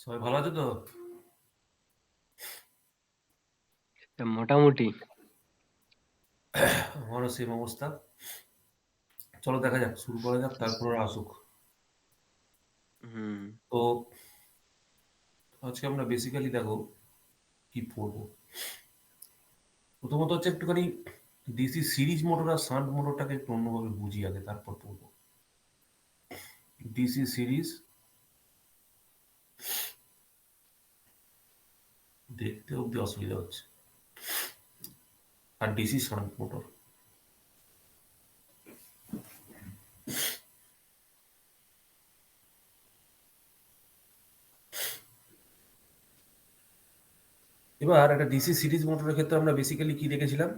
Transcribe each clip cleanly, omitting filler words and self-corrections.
সবাই ভালো আছে তো? মোটামুটি। আমারও সেম অবস্থা। চলো দেখা যাক, শুরু করা যাক, তারপর ওরা আসুক। হুম। তো আজকে আমরা বেসিক্যালি দেখো কি পড়বো। প্রথমত হচ্ছে একটুখানি ডিসি সিরিজ মোটর আর শান্ট মোটরটাকে একটু অন্যভাবে বুঝি আগে, তারপর পড়বো। ডিসি সিরিজ দেখতে অব্দি অসুবিধা হচ্ছে, আর ডিসি শান্ট মোটর। এবার একটা ডিসি সিরিজ মোটরের ক্ষেত্রে আমরা বেসিক্যালি কি দেখেছিলাম?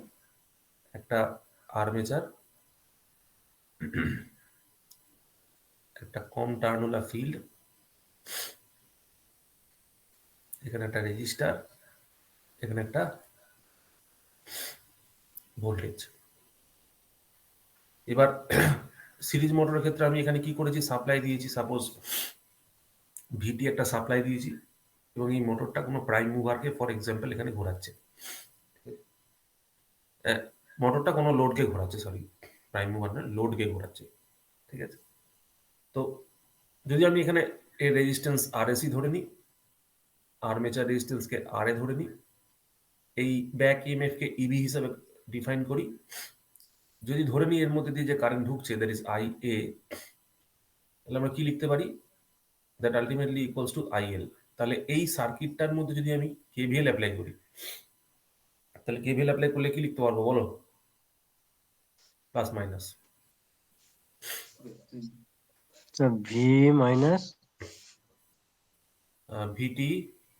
একটা আর্মেচার, একটা কম টার্নুলার ফিল্ড, এখানে একটা রেজিস্টার, এখানে একটা ভোল্টেজ। এবার সিরিজ মোটরের ক্ষেত্রে আমি এখানে কি করেছি, সাপ্লাই দিয়েছি, সাপোজ ভিটি একটা সাপ্লাই দিয়েছি, এবং এই মোটরটা কোনো প্রাইম মুভারকে ফর এক্সাম্পল এখানে ঘোরাচ্ছে। মোটরটা কোনো লোডকে ঘোরাচ্ছে, সরি প্রাইম মুভার না, লোডকে ঘোরাচ্ছে। ঠিক আছে, তো যদি আমি এখানে এর রেজিস্ট্যান্স আরএসি ধরে নিই, আর্মেচার রেজিস্ট্যান্সকে আর এ ধরে নিই, এই ব্যাক ইএমএফ কে ইবি হিসাবে ডিফাইন করি, যদি ধরে নিই এর মধ্যে দিয়ে যে কারেন্ট ঢুকছে দ্যাট ইজ আই এ, তাহলে আমরা কি লিখতে পারি, that ultimately equals to IL. তাহলে এই সার্কিটটার মধ্যে যদি আমি কেভিএল অ্যাপ্লাই করি, তাহলে কেভিএল অ্যাপ্লাই করলে কি লিখতে পারবো বলো? Plus minus V minus, VT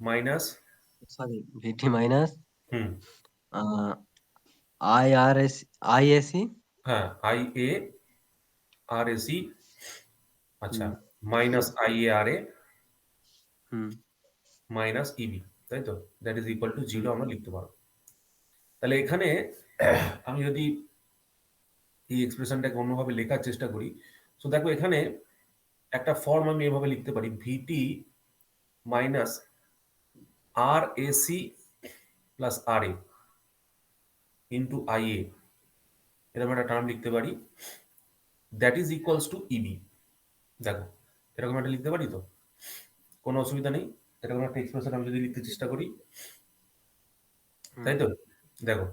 minus, sorry, VT minus hmm, IRS, IAC. হ্যাঁ আই এ আর এসি, আচ্ছা, hmm. Minus I A R A hmm. Minus EB, তাই তো? That is equal to hmm. Zero আমরা লিখতে পারবো। তাহলে এখানে আমি যদি এই এক্সপ্রেশনটাকে অন্যভাবে লেখার চেষ্টা করি, তো দেখো এখানে একটা ফর্ম আমি এভাবে লিখতে পারি, VT minus R AC plus R A into I A, এরকম একটা টার্ম লিখতে পারি, that is equals to EB. দেখো এরকম একটা লিখতে পারি তো, কোনো অসুবিধা নেই। এরকম একটা এক্সপ্রেশন আমি যদি লিখতে চেষ্টা করি, হুম। তাই তো? দেখো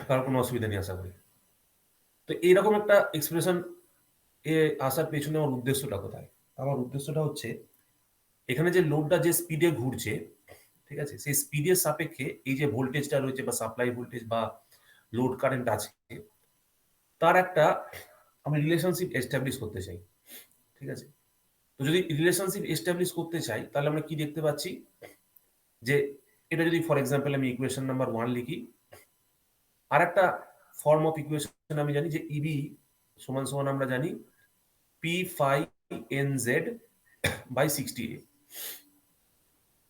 কারো কোনো অসুবিধা নেই আশা করি। তো এইরকম একটা এক্সপ্রেশন এ আসার পেছনে আমার উদ্দেশ্যটা কোথায়? আমার উদ্দেশ্যটা হচ্ছে এখানে যে লোডটা যে স্পিডে ঘুরছে, ঠিক আছে, সেই স্পিডের সাপেক্ষে এই যে ভোল্টেজটা রয়েছে বা সাপ্লাই ভোল্টেজ বা লোড কারেন্ট আছে, তার একটা আমি রিলেশনশিপ এস্টাবলিশ করতে চাই। ঠিক আছে, তো যদি রিলেশনশিপ এস্টাবলিশ করতে চাই, তাহলে আমরা কি দেখতে পাচ্ছি, যে এটা যদি ফর এক্সাম্পল আমি ইকুয়েশন নাম্বার 1 লিখি, আর একটা ফর্ম অফ ইকুয়েশন আমি জানি যে ইবি সমান সমান আমরা জানি P phi N Z by 60 A,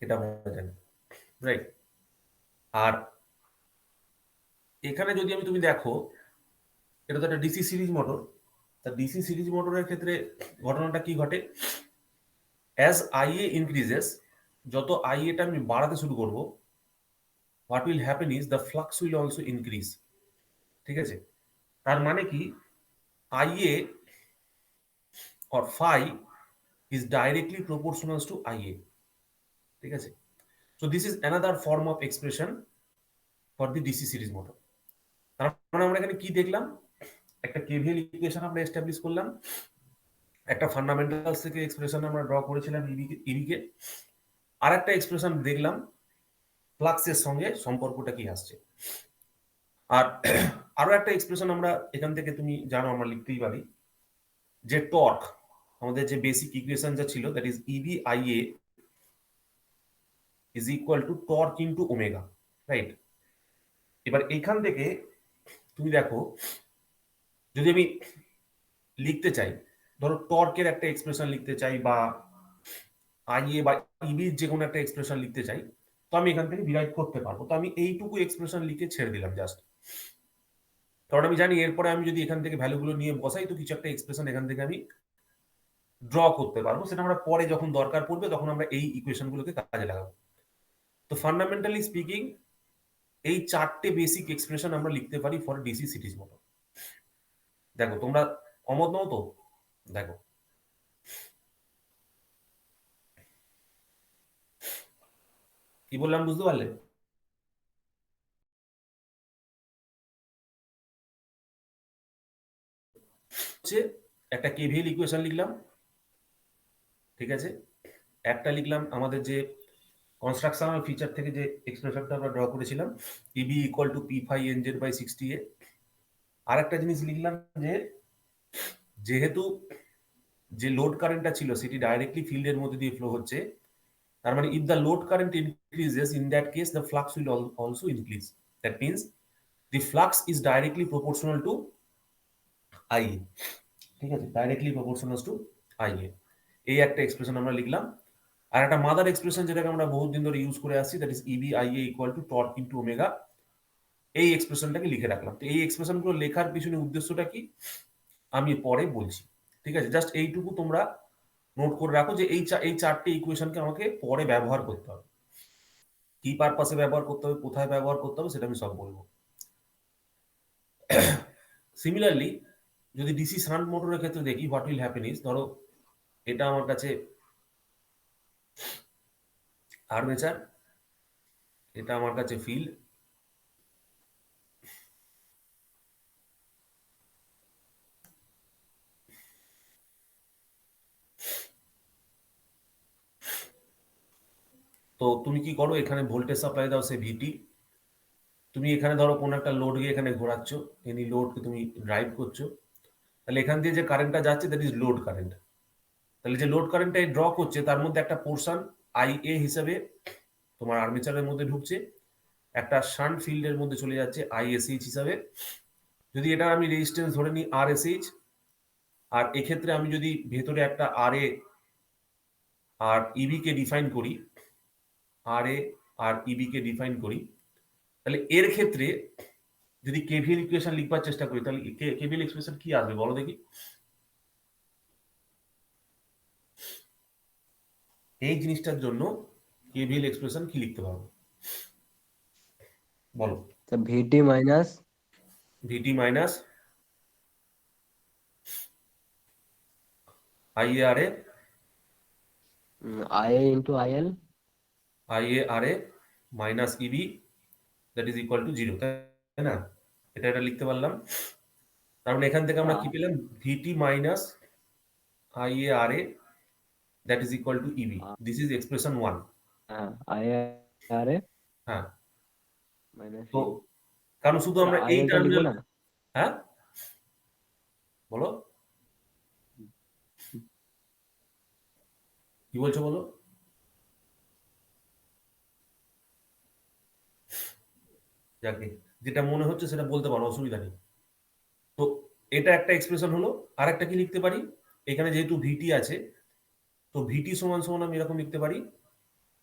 এটা আমরা জানি, রাইট? আর এখানে যদি আমি তুমি দেখো, এটা তো একটা ডিসি সিরিজ মোটর, তা ডিসি সিরিজ মোটরের ক্ষেত্রে ঘটনাটা কি ঘটে, অ্যাজ আই এ ইনক্রিজেস, যত আই এটা আমি বাড়াতে শুরু করব, what will happen is the flux will also increase. ঠিক আছে, তার মানে কি, I A or phi is directly proportional to IA. ঠিক আছে, so this is another form of expression for the DC series motor. তার মানে আমরা এখানে কি দেখলাম, একটা কেভিএল ইকুয়েশন আমরা এস্টাবলিশ করলাম, একটা ফান্ডামেন্টালস থেকে এক্সপ্রেশন আমরা ড্র করেছিলাম ইবি কে, আর একটা এক্সপ্রেশন দেখলাম ফ্লাক্সের সঙ্গে সম্পর্কটা কি আসছে। আর আরো একটা এক্সপ্রেশন আমরা এখান থেকে তুমি জানো আমরা লিখতেই পারি, যে টর্ক, আমাদের যে বেসিক ইকুয়েশন যা ছিল that is EB I A is equal to torque into omega, right? এবার এইখান থেকে তুমি দেখো, যদি আমি লিখতে চাই, ধরো টর্কের একটা এক্সপ্রেশন লিখতে চাই, বা আইএ বা ইবির যে কোনো একটা এক্সপ্রেশন লিখতে চাই, তো আমি এখান থেকে ডিরাইভ করতে পারবো। তো আমি এইটুকু এক্সপ্রেশন লিখে ছেড়ে দিলাম জাস্ট, কারণ আমি জানি এরপরে আমি যদি এখান থেকে ভ্যালুগুলো নিয়ে বসাই, তো কিছু একটা এক্সপ্রেশন এখান থেকে আমি ড্র করতে পারবো, সেটা আমরা পরে যখন দরকার পড়বে তখন আমরা এই ইকুয়েশনগুলোকে কাজে লাগাবো। তো ফান্ডামেন্টালি স্পিকিং এই চারটে বেসিক এক্সপ্রেশন আমরা লিখতে পারি ফর ডিসি সিরিজ মোটর। দেখো তোমরা অমত নও তো? দেখো কি বললাম, বুঝতে পারলে? হচ্ছে একটা কেভিএল ইকুয়েশন লিখলাম, ঠিক আছে, একটা লিখলাম আমাদের যে কনস্ট্রাকশনাল ফিচার থেকে যে এক্সপ্রেশনটা আমরা ড্র করেছিলাম, EB equal to P phi NZ by 60A। আর একটা জিনিস লিখলাম যে যেহেতু যে লোড কারেন্টটা ছিল সেটি ডাইরেক্টলি ফিল্ডের মধ্যে দিয়ে ফ্লো হচ্ছে, তার মানে if the load current increases in that case the flux will also increase. That means the flux is directly proportional to IA, ঠিক আছে, ডাইরেক্টলি প্রপোর্শনাল টু IA। এই একটা এক্সপ্রেশন আমরা লিখলাম। আর একটা মাদার এক্সপ্রেশন যেটাকে আমরা বহুত দিন ধরে ইউজ করে আসছি, that is EB IA equal to torque into omega. এই এক্সপ্রেশনটাকে লিখে রাখলাম। তো এই এক্সপ্রেশনগুলো লেখার পিছনে উদ্দেশ্যটা কি আমি পরে বলছি, ঠিক আছে। জাস্ট এইটুকু তোমরা নোট করে রাখো যে এই চারটে ইকুয়েশনকে আমাকে পরে ব্যবহার করতে হবে, কি পারপাসে ব্যবহার করতে হবে, কোথায় ব্যবহার করতে হবে, সেটা আমি সব বলবো। সিমিলারলি যদি ডিসি শান্ট মোটরের ক্ষেত্রে দেখি, হোয়াট উইল হ্যাপেন ইজ, ধরো এটা আমার কাছে আর্মেচার, এটা আমার কাছে ফিল্ড, তো তুমি কি করো, এখানে ভোল্টেজ সাপ্লাই দাও সে ভিটি, তুমি এখানে ধরো কোন একটা লোড গিয়ে এখানে ঘোরাচ্ছ, এনি লোডকে তুমি ড্রাইভ করছো, তাহলে এখান দিয়ে যে কারেন্টটা যাচ্ছে দ্যাট ইজ লোড কারেন্ট। তাহলে যে লোড কারেন্টটা ড্র করছে তার মধ্যে একটা পোর্শন আইএ হিসাবে তোমার আর্মেচারের মধ্যে ঢুকছে, একটা শান্ট ফিল্ডের মধ্যে চলে যাচ্ছে আইএসএইচ হিসাবে। যদি এটা আমি রেজিস্ট্যান্স ধরে নিই আরএসএইচ, আর এক্ষেত্রে আমি যদি ভেতরে একটা আরএ আর ইবি কে ডিফাইন করি, আরএ আর ইবি কে ডিফাইন করি, তাহলে এর ক্ষেত্রে যদি কেভিএল ইকুয়েশন লিখবার চেষ্টা করি, তাহলে কেভিএল এক্সপ্রেশন কি আসবে বলো দেখি? এই জিনিসটার জন্য কেভিএল এক্সপ্রেশন কি লিখতে পারবো বলো? তো VT minus VT minus IARA, IA into IL, IARA minus EB that is equal to 0, তাই না? এটা লিখতে পারলাম। তার মানে এখান থেকে আমরা কি পেলাম, VT minus IARA that is equal to EB. This is expression 1। হ্যাঁ আইএ আরে হ্যাঁ, মাইনাস তো কারণ শুধু আমরা এই আইএলটা লিখবো টার্মিনাল, না? হ্যাঁ বলো কি বলছো বলো। যাকে যেটা মনে হচ্ছে সেটা বলতে পারো, অসুবিধা নেই। তো এটা একটা এক্সপ্রেশন হলো। আর একটা কি লিখতে পারি, এখানে যেহেতু ভিটি আছে, তো ভিটি সমান সমান আমি এরকম লিখতে পারি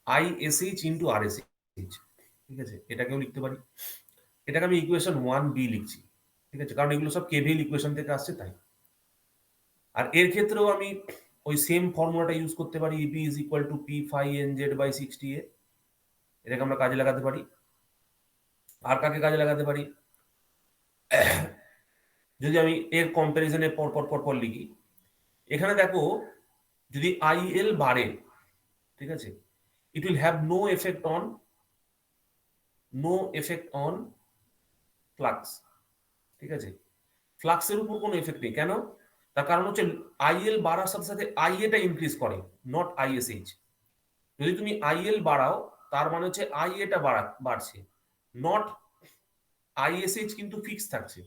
আইএসএইচ ইন্টু আরএসএইচ, ঠিক আছে, এটাকেও লিখতে পারি। এটাকে আমি ইকুয়েশন 1B লিখছি, ঠিক আছে, কারণ এগুলো সব কেভিএল ইকুয়েশন থেকে আসছে তাই। আর এর ক্ষেত্রেও আমি ওই সেম ফর্মুলাটা ইউজ করতে পারি, EP is equal to P phi N Z by 60A। এটাকে আমরা কাজে লাগাতে পারি। আর কাকে কাজে লাগাতে পারি, যদি আমি এর কম্পারিজনে পর পর পর পর লিখি, এখানে দেখো যদি আইএল বাড়ে, ঠিক আছে, it will have no effect on flux, ঠিক আছে, ফ্লাক্সের উপর কোনো এফেক্ট নেই। কেন? তার কারণ হচ্ছে আইএল বাড়ার সাথে সাথে আইএটা ইনক্রিজ করে, নট আইএসএইচ। যদি তুমি আইএল বাড়াও তার মানে হচ্ছে আইএটা বাড়ছে, নট আইএসএইচ কিন্তু ফিক্স থাকছে,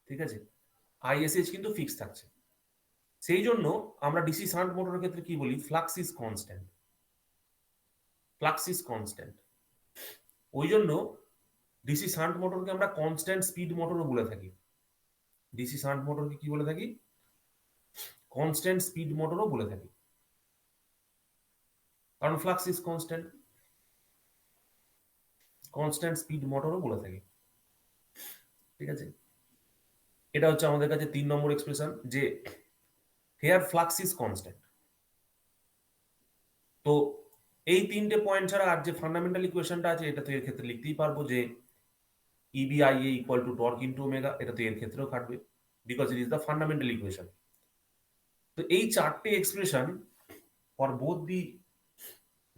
ঠিক আছে, আইএসএইচ কিন্তু ফিক্স থাকছে। সেই জন্য আমরা ডিসি শান্ট মোটরের ক্ষেত্রে কি বলি, flux is constant, flux is constant. ওই জন্য ডিসি শান্ট মোটরকে আমরা কনস্ট্যান্ট স্পিড মোটরও বলে থাকি। ডিসি শান্ট মোটরকে কি বলে থাকি, কনস্ট্যান্ট স্পিড মোটরও বলে থাকি, কারণ flux is constant, constant speed মোটরও বলে থাকি, ঠিক আছে। এটা হচ্ছে আমাদের কাছে 3 নম্বর এক্সপ্রেশন, যে হেয়ার ফ্লাক্স ইজ কনস্ট্যান্ট। তো এই তিনটে পয়েন্ট ছাড়া আর যে ফান্ডামেন্টাল ইকুয়েশনটা আছে এটা তো এর ক্ষেত্রে লিখতেই পারবো যে EB IA equal to torque into omega, এটা তো এর ক্ষেত্রেও খাটবে because it is the fundamental equation. তো এই চারটে expression for both the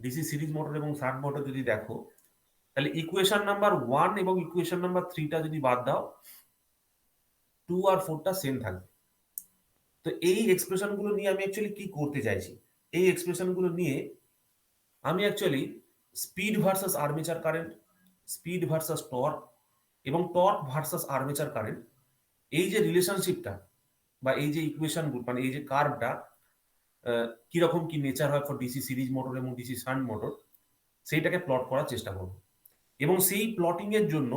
DC series motor এবং শান্ট মোটর যদি দেখো, তাহলে ইকুয়েশন নাম্বার 1 এবং ইকুয়েশন নাম্বার 3টা যদি বাদ দাও, 2 আর 4টা সেম থাকবে। তো এই এক্সপ্রেশন গুলো নিয়ে আমি অ্যাকচুয়ালি কি করতে চাইছি, এই এক্সপ্রেশন গুলো নিয়ে আমি actually speed versus armature current, speed versus torque এবং টর্ক ভার্সাস আর্মেচার কারেন্ট, এই যে রিলেশনশিপটা বা এই যে ইকুয়েশন মানে এই যে কার্ভটা কিরকম কি নেচার হয় ফর ডিসি সিরিজ মোটর এবং ডিসি শান্ট মোটর, সেইটাকে প্লট করার চেষ্টা করব। এবং সেই প্লটিং এর জন্য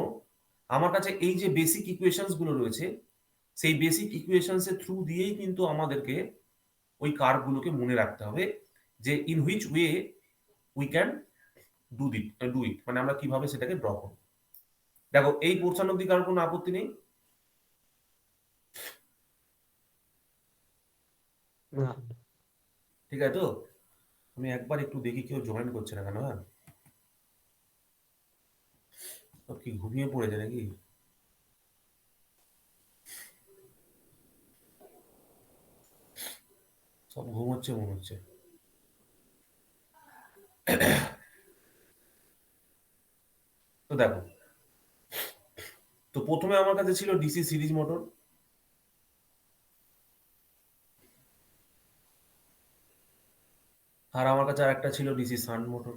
আমার কাছে এই যে বেসিক ইকুয়েশনস গুলো রয়েছে, সেই বেসিক ইকুয়েশনস এর থ্রু দিয়েই কিন্তু আমাদেরকে ওই কার্ভগুলোকে মনে রাখতে হবে যে in which way we can do it, মানে আমরা কিভাবে সেটাকে ড্র করব। দেখো এই পোর্শন অব্দি কারোর কোনো আপত্তি নেই? না। ঠিক আছে তো? আমি একবার একটু দেখি কেউ জয়েন করছে না কেন। হ্যাঁ, সব কি ঘুমিয়ে পড়েছে নাকি? সব ঘুমোচ্ছে মনে হচ্ছে। তো দেখো, তো প্রথমে আমার কাছে ছিল ডিসি সিরিজ মোটর, আর আমার কাছে আরেকটা ছিল ডিসি শান্ট মোটর।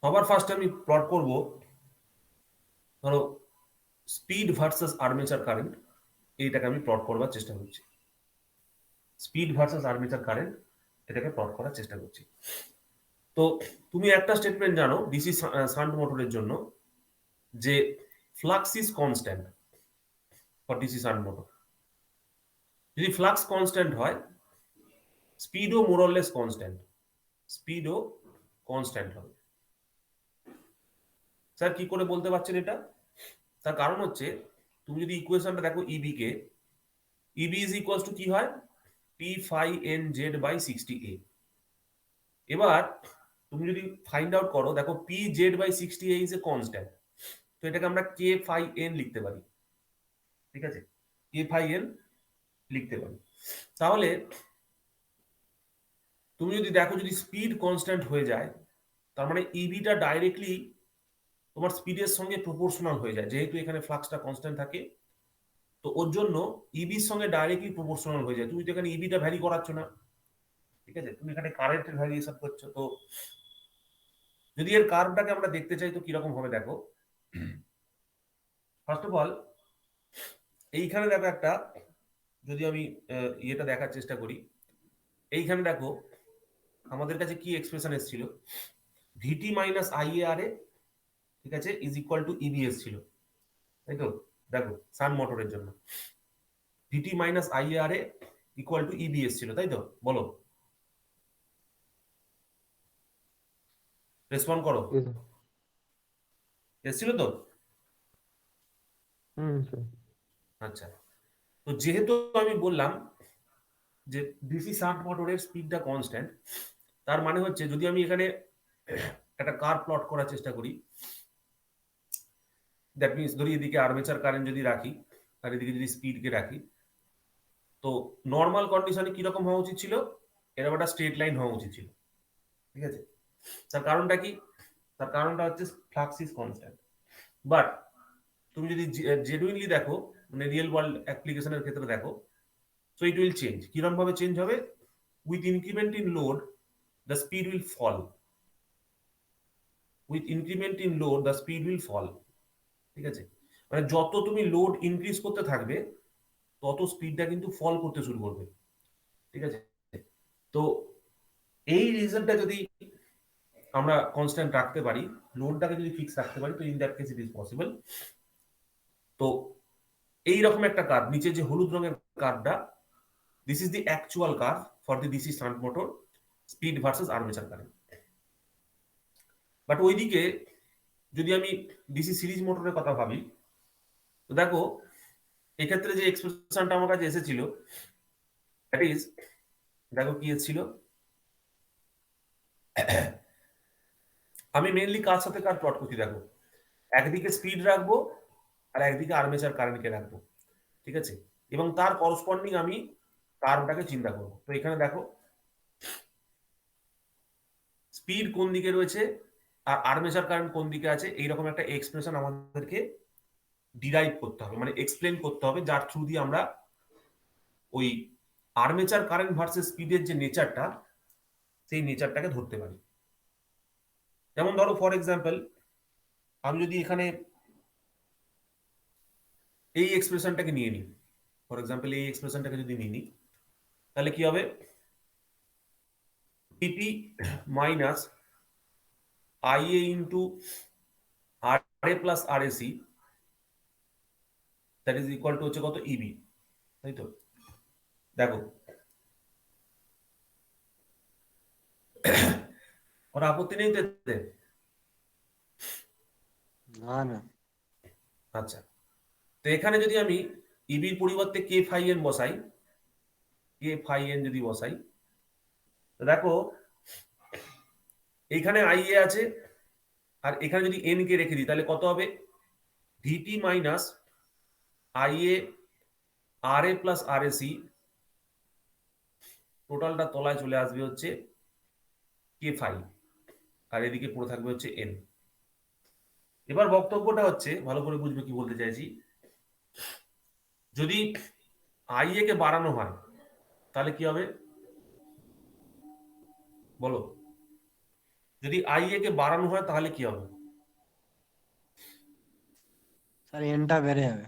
সবার ফার্স্টে আমি প্লট করব, ধরো স্পিড ভার্সাস আর্মেচার কারেন্ট, এইটাকে আমি প্লট করবার চেষ্টা করছি। স্পিড ভার্সাস আর্মেচার কারেন্ট এটাকে প্লট করার চেষ্টা করছি। তো তুমি একটা স্টেটমেন্ট জানো ডিসি শান্ট মোটরের জন্য, যে flux is constant for DC shunt motor. যদি ফ্লাক্স কনস্ট্যান্ট হয়, স্পিডও মোরলেস কনস্ট্যান্ট, স্পিডও কনস্ট্যান্ট হবে। স্যার কি করে বলতে পারছেন এটা? তার কারণ হচ্ছে তুমি যদি ইকুয়েশনটা দেখো ইবি কে, ইবি ইজ ইকুয়ালস টু কি হয়, P phi N Z by 60A। এবার তুমি যদি ফাইন্ড আউট করো, দেখো P Z by 60A is a constant, তো এটাকে আমরা কে ফাই এন লিখতে পারি। ঠিক আছে, কে ফাই এন লিখতে পারি। তাহলে তুমি যদি দেখো যদি স্পিড কনস্ট্যান্ট হয়ে যায়, তার মানে ইবিটা ডাইরেক্টলি তোমার স্পিডের সঙ্গে প্রপোর্শনাল হয়ে যায়, যেহেতু এখানে ফ্লাক্সটা কনস্ট্যান্ট থাকে। তো ওর জন্য ইবির সঙ্গে ডাইরেক্টলি প্রপোর্শনাল হয়ে যায়। তুমি তো এখানে ইবিটা ভ্যারি করাচ্ছ না, ঠিক আছে, তুমি এখানে কারেন্টের ভ্যারিয়েশন করছো। তো যদি এর কার্ভটাকে আমরা দেখতে চাই তো কিরকম হবে দেখো, ফার্স্ট অফ অল এইখানে দেখো একটা, যদি আমি ইয়েটা দেখার চেষ্টা করি, এইখানে দেখো আমাদের কাছে কি এক্সপ্রেশন এসেছিল, ভিটি মাইনাস আইএআর এ, ঠিক আছে, ইজ ইকুয়াল টু ইবিএস ছিল, তাই তো? দেখো সান মোটরের জন্য VT minus IAR A equal to EBS ছিল, তাই তো? বলো, রেসপন্ড করো। এসেছিল তো? স্যার। আচ্ছা, তো যেহেতু আমি বললাম যে ডিসি শান্ট মোটরের স্পিডটা কনস্ট্যান্ট, তার মানে হচ্ছে যদি আমি এখানে একটা কার প্লট করার চেষ্টা করি, দ্যাট মিনস ধরি এদিকে আর্মেচার কারেন্ট যদি রাখি আর এদিকে যদি স্পিডকে রাখি, তো নর্মাল কন্ডিশনে কিরকম হওয়া উচিত ছিল, এরকম একটা স্ট্রেট লাইন হওয়া উচিত ছিল। ঠিক আছে, তার কারণটা কি? তার কারণটা হচ্ছে ফ্লাক্স ইজ কনস্ট্যান্ট। বাট তুমি যদি জেনুইনলি দেখো, মানে রিয়েল ওয়ার্ল্ড অ্যাপ্লিকেশনের ক্ষেত্রে দেখো, সো ইট উইল চেঞ্জ। কিরকম ভাবে চেঞ্জ হবে? With increment in load the speed will fall, with increment in load the speed will fall. ঠিক আছে, মানে যত তুমি লোড ইনক্রিজ করতে থাকবে তত স্পিডটা কিন্তু ফল করতে শুরু করবে। ঠিক আছে, তো এই রিজনটা যদি আমরা কনস্ট্যান্ট রাখতে পারি, লোডটাকে যদি ফিক্স রাখতে পারি, তো in that case it is possible. তো এইরকম একটা কার্ভ, নিচে যে হলুদ রঙের কার্ভটা, this is the actual curve for the DC shunt motor speed versus armature current. But ওইদিকে যদি আমি ডিসি সিরিজ মোটরের কথা ভাবি, তো দেখো এক্ষেত্রে যে এক্সপ্রেশনটা আমার কাছে এসেছিল, দ্যাট ইজ, দেখো কি এসেছিল, আমি মেইনলি কার সাথে কার প্লট করছি দেখো, একদিকে স্পিড রাখবো আর একদিকে আর্মেচার কারেন্টকে রাখবো, ঠিক আছে, এবং তার করসপন্ডিং আমি কার্ভটাকে চিন্তা করবো। তো এখানে দেখো স্পিড কোন দিকে রয়েছে আর আর্মেচার কারেন্ট কোন দিকে আছে, এইরকম একটা এক্সপ্রেশন আমাদেরকে ডিরাইভ করতে হবে, মানে এক্সপ্লেন করতে হবে, যার থ্রু দিয়ে আমরা ওই আর্মেচার কারেন্ট ভার্সেস স্পিডের যে নেচারটা, সেই নেচারটাকে ধরতে পারি। যেমন ধরো ফর এক্সাম্পল, আমি যদি এখানে এই এক্সপ্রেশনটাকে নিয়ে নিই, ফর এক্সাম্পল এই এক্সপ্রেশনটাকে যদি নিয়ে নিই, তাহলে কি হবে, TP minus IA into R A plus R AC, that is equal to হচ্ছে কত, ইবি, তাই তো। দেখো ওর আপত্তি নেই তো এতে? না না। আচ্ছা, তো এখানে যদি আমি ইবির পরিবর্তে কে ফাই এন বসাই, কে ফাই এন যদি বসাই, তো দেখো এইখানে আইএ আছে, আর এখানে যদি এন কে রেখে দিই, তাহলে কত হবে, ভিটি minus IA R A plus R AC, টোটালটা তলায় চলে আসবে হচ্ছে কে ফাই, আর এদিকে পড়ে থাকবে হচ্ছে এন। এবার বক্তব্যটা হচ্ছে, ভালো করে বুঝবে কি বলতে চাইছি, যদি আইএ কে বাড়ানো হয় তাহলে কি হবে বলো, যদি আইএ কে বাড়ানো হয় তাহলে কি হবে, স্যার এনটা বেড়ে যাবে।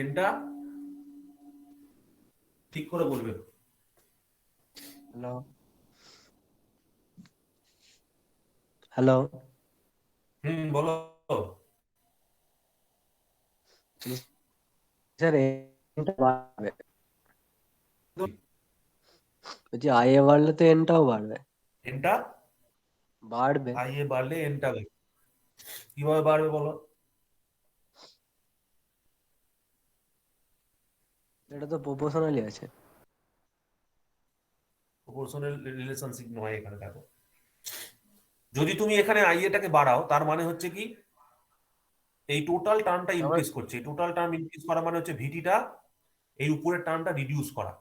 এনটা ঠিক করে বলবে। Hello hello. বলো। স্যার এনটা বাড়বে, বলছি আইএ বাড়লে তো এনটাও বাড়বে। এনটা বাড়বে। আইএ বাড়লে এনটা বাড়বে, কিভাবে বাড়বে বলো? এটা তো প্রপোর্শনালি আছে। প্রপোর্শনাল রিলেশনশিপ নয় এখানে, দেখো যদি তুমি এখানে আইএটাকে বাড়াও তার মানে হচ্ছে কি, এই টোটাল টার্মটা আবার ইনক্রিজ করছে, এই টোটাল টার্ম ইনক্রিজ করা মানে হচ্ছে ভিটিটা এই উপরের টার্মটা রিডিউস করা,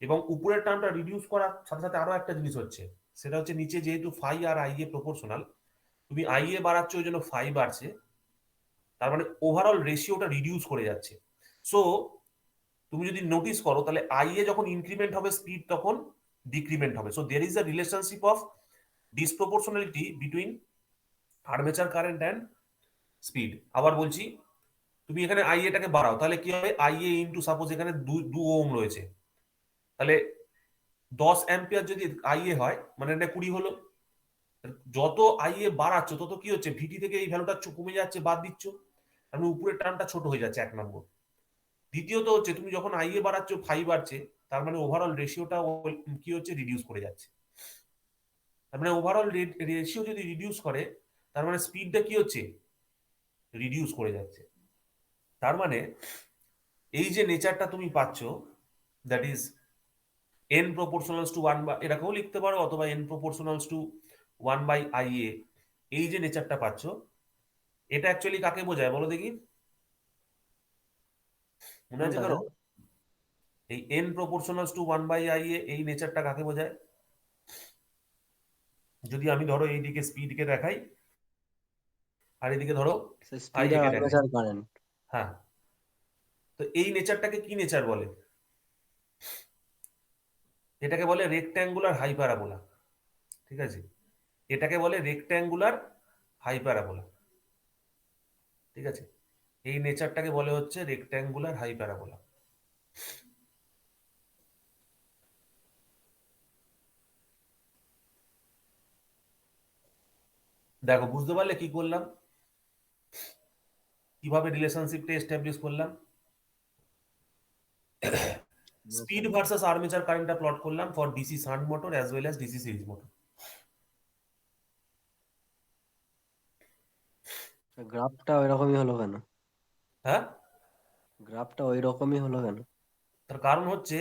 এবং উপরের টার্মটা রিডিউস করার সাথে সাথে আরো একটা জিনিস হচ্ছে, সেটা হচ্ছে নিচে যেহেতু ফাই আর আইএ প্রপোর্শনাল, তুমি আইএ বাড়াচ্ছ ওই জন্য ফাই বাড়ছে, তার মানে ওভারঅল রেশিওটা রিডিউস করে যাচ্ছে। সো তুমি যদি নোটিস করো তাহলে আইএ যখন ইনক্রিমেন্ট হবে স্পিড তখন ডিক্রিমেন্ট হবে। So there is a relationship of disproportionality between armature current and speed. আবার বলছি, তুমি এখানে আইএটাকে বাড়াও তাহলে কি হবে, আইএ ইন্টু সাপোজ এখানে 2 ওহম রয়েছে, তাহলে 10 অ্যাম্পিয়ার যদি আইএ হয় মানে এটা 20 হলো। যত আইএ বাড়াচ্ছ তত কি হচ্ছে, ভিটি থেকে এই ভ্যালুটা কমে যাচ্ছে, বাদ দিচ্ছ, মানে উপরের টার্মটা ছোট হয়ে যাচ্ছে, 1 নম্বর। দ্বিতীয়ত হচ্ছে তুমি যখন আইএ বাড়াচ্ছ ফাই বাড়ছে, তার মানে ওভারঅল রেশিওটা কি হচ্ছে, রিডিউস করে যাচ্ছে। তার মানে ওভারঅল রেশিও যদি রিডিউস করে, তার মানে স্পিডটা কি হচ্ছে, রিডিউস করে যাচ্ছে। তার মানে এই যে নেচারটা তুমি পাচ্ছ, that is an proportionals two 1 বা এরকমও লিখতে পারো, অথবা এন প্রপোর্শনালস টু 1/IA, এই যে নেচারটা পাচ্ছ, এটা অ্যাকচুয়ালি কাকে বোঝায় বলো দেখি, মনে আছে কোনটা কারো? স্যার? এই এন প্রপোর্শনালস টু 1/IA এই নেচারটা কাকে বোঝায়? যদি আমি ধরো এইদিকে স্পিডকে দেখাই আর এদিকে ধরো স্পিড আইএ আর কে দেখাই, আর্মেচার কারেন্ট। হ্যাঁ, তো এই নেচারটাকে কি নেচার বলে? এটাকে বলে রেক্ট্যাঙ্গুলার হাইপারাবোলা, ঠিক আছে, এটাকে বলে রেক্ট্যাঙ্গুলার হাইপারাবোলা, ঠিক আছে, এই নেচারটাকে বলে হচ্ছে রেক্ট্যাঙ্গুলার হাইপারাবোলা। দেখো বুঝতে পারলে কি করলাম, কিভাবে রিলেশনশিপটা এস্টাবলিশ করলাম, স্পিড ভার্সাস আর্মেচার কারেন্টটা প্লট করলাম for DC shunt motor as well as DC series motor. গ্রাফটা ওই রকমই হলো কেন? হ্যাঁ, গ্রাফটা ওই রকমই হলো কেন? তার কারণ হচ্ছে,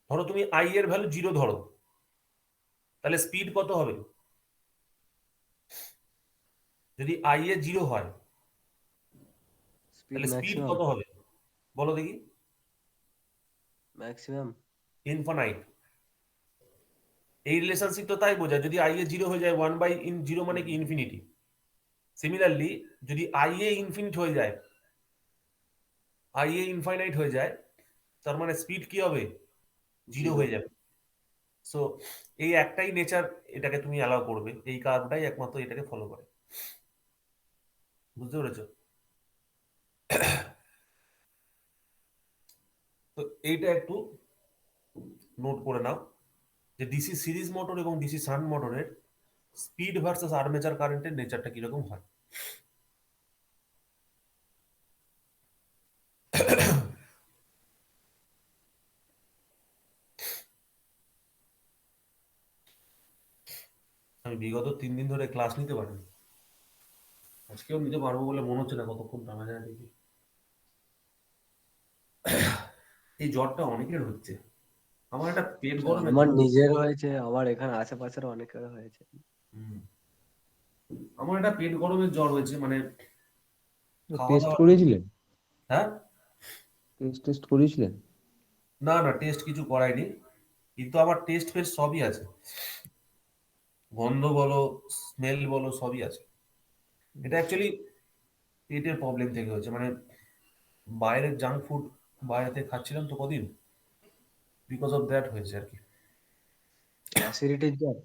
ধরো তুমি আই এর ভ্যালু 0 ধরো, তাহলে স্পিড কত হবে? যদি আই এ 0 হয়, স্পিড তাহলে স্পিড ম্যাক্সিমাম। কত হবে বলো দেখি? ম্যাক্সিমাম। ইনফানাইট। এই রিলেশনশিপ তো তাই বোঝায়, যদি আই এ 0 হয়ে যায়, 1/0 মানে কি ইনফিনিটি। সিমিলারলি যদি আই এ ইনফিনিট হয়ে যায়, আই এ ইনফাইনাইট হয়ে যায়, তার মানে স্পিড কি হবে? 0 জিরো। হয়ে যাবে। সো এই একটাই নেচার এটাকে তুমি অ্যালাউ করবে, এই কার্ভটাই একমাত্র এটাকে ফলো করে। বুঝতে পেরেছো? তো এইটা একটু নোট করে নাও, যে ডিসি সিরিজ মোটর এবং ডিসি শান্ট মোটরের স্পিড ভার্সেস আর্মেচার কারেন্টের নেচারটা কিরকম হয়। আমি বিগত 3 দিন ধরে ক্লাস নিতে পারিনি, আজকেও নিতে পারবো বলে মনে হচ্ছে না, কতক্ষণ টানা যায় দেখি। এই জ্বরটা অনেকের হচ্ছে, আমার একটা পেট গরমের আমার জ্বর। নিজের হয়েছে, আমার এখানে আশেপাশের অনেকের হয়েছে। হুম, আমার একটা পেট গরমের জ্বর হয়েছে, মানে খাওয়া টেস্ট দাওয়া। করেছিলেন? হ্যাঁ, টেস্ট করেছিলেন? না না, টেস্ট কিছু করাইনি, কিন্তু আমার টেস্ট ফেস্ট সবই আছে, গন্ধ বলো, স্মেল বলো, সবই আছে। এটা অ্যাকচুয়ালি পেটের প্রবলেম থেকে হয়েছে, মানে বাইরের জাঙ্ক ফুড বাইরেতে খাচ্ছিলাম তো কদিন, বিকজ অফ দ্যাট হয়েছে আর কি। অ্যাসিডিটির জ্বর।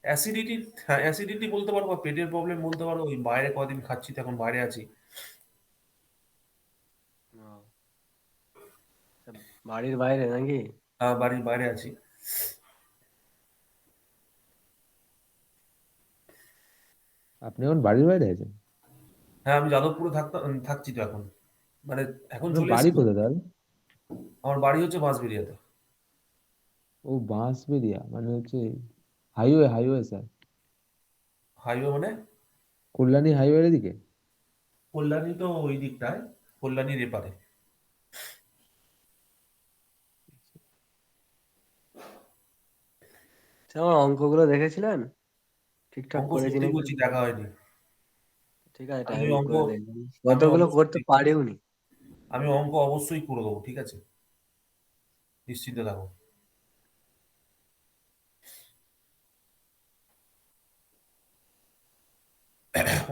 অ্যাসিডিটি, হ্যাঁ অ্যাসিডিটি বলতে পারো, বা পেটের প্রবলেম বলতে পারো, ওই বাইরে কদিন খাচ্ছি তো এখন বাইরে আছি। ও, তা বাড়ির বাইরে নাকি? বাড়ির বাইরে আছি। আপনি এখন বাড়ির বাইরে আছেন? হ্যাঁ, আমি যাদবপুরে থাকছি তো এখন, মানে এখন আপনার চলে বাড়ি এসেছি। কোথায় তাহলে? আমার বাড়ি হচ্ছে বাঁশবেড়িয়াতে। ও, বাঁশবেড়িয়া মানে হচ্ছে হাইওয়ে স্যার। হাইওয়ে মানে? কল্যাণী হাইওয়ের দিকে? কল্যাণী তো ওই দিকটায়, কল্যাণীর এপারে। আচ্ছা, আমার অঙ্কগুলো দেখেছিলেন? ঠিকঠাক অঙ্ক করেছি সত্যি নাকি? বলছি দেখা হয়নি। ঠিক আছে, আমি টাইম ওই অঙ্ক করে দেখবেন। আমি কতগুলো করতে অবশ্যই পারিওনি। আমি অঙ্ক অবশ্যই করে দেবো, ঠিক আছে, নিশ্চিন্তে থাকো।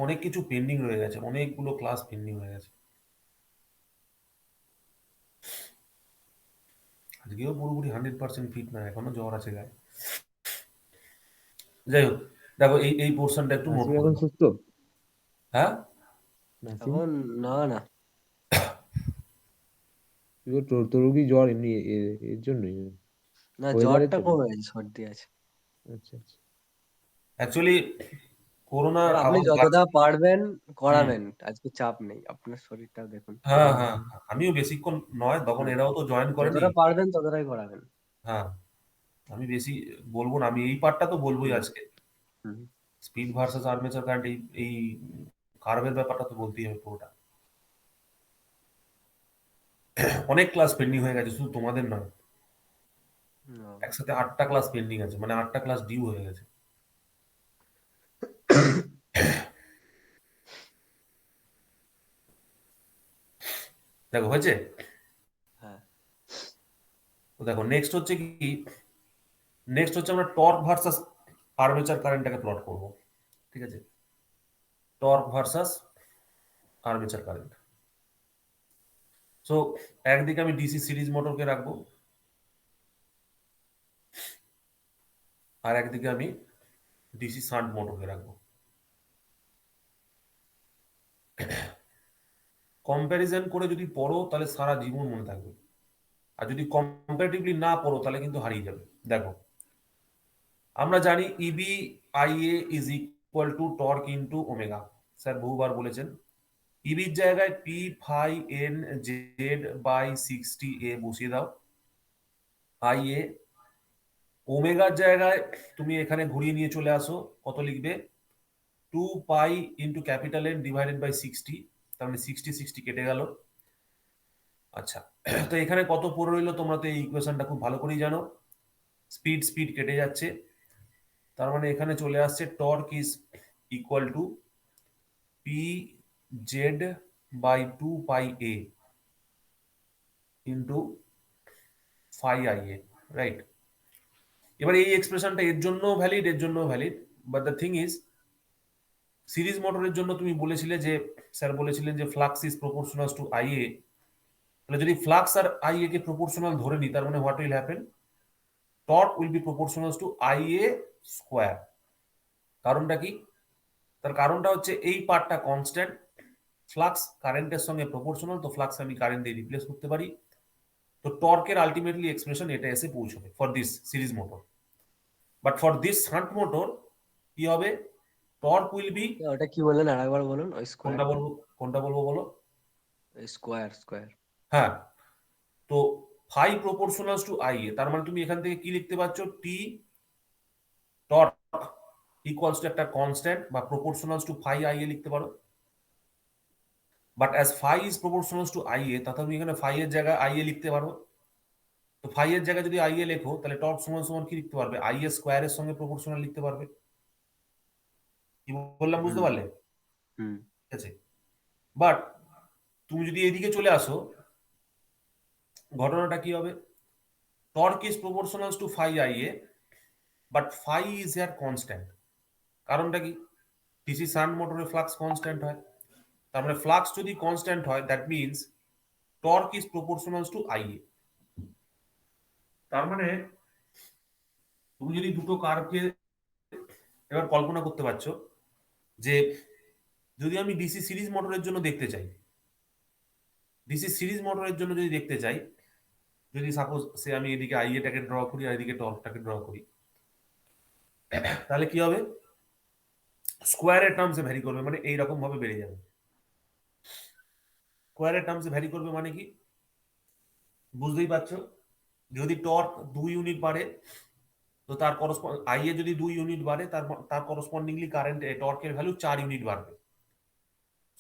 অনেক কিছু পেন্ডিং রয়ে গেছে, অনেকগুলো ক্লাস পেন্ডিং হয়ে গেছে। আজকেও পুরোপুরি 100% ফিট না, এখনো জ্বর আছে গায়ে। যাই হোক, দেখো এই এই পোর্শনটা একটু নোট নাসিম করে এখন দাও। সুস্থ? হ্যাঁ, নাসিম, এখন না না। তোর কি জ্বর এমনি এর জন্যই, না, ওয়েদারের জ্বরটা জন্য? কমে গেছে, সর্দি আছে। আচ্ছা আচ্ছা। অ্যাকচুয়ালি করোনার এবার আপনি আবার যতটা পারবেন হুম, করাবেন, আজকে চাপ নেই, আপনার শরীরটাও দেখুন। হ্যাঁ হ্যাঁ হ্যাঁ, আমিও বেশিক্ষণ নয়, তখন হুম, এরাও তো জয়েন করেনি। যতটা পারবেন ততটাই করাবেন। হ্যাঁ, আমি বেশি বলবো না, আমি এই পার্টটা তো বলবোই হুম আজকে। হুম। স্পিড ভার্সেস আর্মেচার কারেন্ট, এই কার্ভের ব্যাপারটা তো বলতেই হবে পুরোটা। অনেক ক্লাস পেন্ডিং হয়ে গেছে, শুধু তোমাদের নয়, ও। একসাথে 8টা ক্লাস পেন্ডিং আছে, মানে 8টা ক্লাস ডিউ হয়ে গেছে। দেখো হয়েছে। হ্যাঁ। তো দেখো নেক্সট হচ্ছে কি, নেক্সট হচ্ছে আমরা টর্ক ভার্সাস আর্মেচার কারেন্টটাকে প্লট করব, ঠিক আছে, torque versus armature current. So একদিকে আমি ডিসি সিরিজ মোটরকে রাখবো, আর একদিকে আমি ডিসি শান্ট মোটরকে রাখবো। কম্প্যারিজন করে যদি পড়ো তাহলে সারা জীবন মনে থাকবে, আর যদি কম্পারেটিভলি না পড়ো তাহলে কিন্তু হারিয়ে যাবে। দেখো, আমরা জানি EB IA is equal to torque into omega, sir বহুবার বলেছেন। ইবির জায়গায় P phi N Z by 60 A বসিয়ে দাও, আইএ। ওমেগার জায়গায় তুমি এখানে ঘুরিয়ে নিয়ে চলে আসো, কত লিখবে? 2 pi into capital N divided by 60, তার মানে 60 কেটে গেল। আচ্ছা, তো এখানে কত পড়ে রইলো? তোমরা তো এই ইকুয়েশনটা খুব ভালো করেই জানো, স্পিড কেটে যাচ্ছে, তার মানে এখানে চলে আসছে torque is equal to P Z by 2 pi A into phi I A, right? এবার এই এক্সপ্রেশনটা এর জন্য ভ্যালিড, এর জন্য valid, but the thing is series মোটরের জন্য তুমি বলেছিলে যে, স্যার বলেছিলেন যে flux is proportional to I A, তাহলে যদি ফ্লাক্স আর আই এ কে প্রপোর্শনাল ধরে নিই, তার মানে what will happen? Torque will be proportional to I A square. কারণটা কি? তার কারণটা হচ্ছে এই পার্টটা কনস্ট্যান্ট, ফ্লাক্স কারেন্টের সঙ্গে প্রপোর্শনাল, তো ফ্লাক্স আমি কারেন্ট দিয়ে রিপ্লেস করতে পারি, তো টর্কের আলটিমেটলি এক্সপ্রেশন এটা এসে পৌঁছবে for this series motor. But for this shunt motor কি হবে? টর্ক উইল বি, ওটা কি বললেন আরেকবার বলুন? ওই স্কোয়ার, কোনটা বলবো বলো? স্কোয়ার। হ্যাঁ, তো phi proportional to I A, তার মানে তুমি এখান থেকে কি লিখতে পারছ? টি টর্ক ইকুয়ালস টু একটা কনস্ট্যান্ট বা proportional to phi I A লিখতে পারো। But as phi is proportional to I A, তাহলে তুমি এখানে ফাই এর জায়গায় আই এ লিখতে পারো। তো ফাই এর জায়গায় যদি আই এ লেখো, তাহলে টর্ক সমান সমান কি লিখতে পারবে? আই এ স্কোয়ারের সঙ্গে প্রপোর্শনাল লিখতে পারবে। কি বললাম বুঝতে পারলে? হুম। ঠিক আছে, বাট তুমি যদি এদিকে চলে আসো, ঘটনাটা কি হবে? Torque is proportional to phi I A, but phi is here constant. কারণটা কি? ডিসি শান্ট মোটরে ফ্লাক্স কনস্ট্যান্ট হয়, তার মানে ফ্লাক্স যদি কনস্ট্যান্ট হয়, that means torque is proportional to I A. তার মানে তুমি যদি দুটো কার্ভকে এবার কল্পনা করতে পারছো যে, যদি আমি ডিসি সিরিজ মোটরের জন্য দেখতে চাই, ডিসি সিরিজ মোটরের জন্য যদি দেখতে চাই, যদি সাপোজ সে আমি এদিকে আইএটাকে ড্র করি আর এদিকে টর্কটাকে ড্র করি, তাহলে কি হবে? স্কোয়ারের টার্মসে ভ্যারি করবে, মানে এইরকম ভাবে বেড়ে যাবে। স্কোয়ারের টার্মসে ভ্যারি করবে মানে কি বুঝতেই পারছো? যদি টর্ক 2 ইউনিট বাড়ে, তো তার আই এ যদি 2 ইউনিট বাড়ে, তার করসপন্ডিংলি কারেন্ট টর্কের ভ্যালু 4 ইউনিট বাড়বে।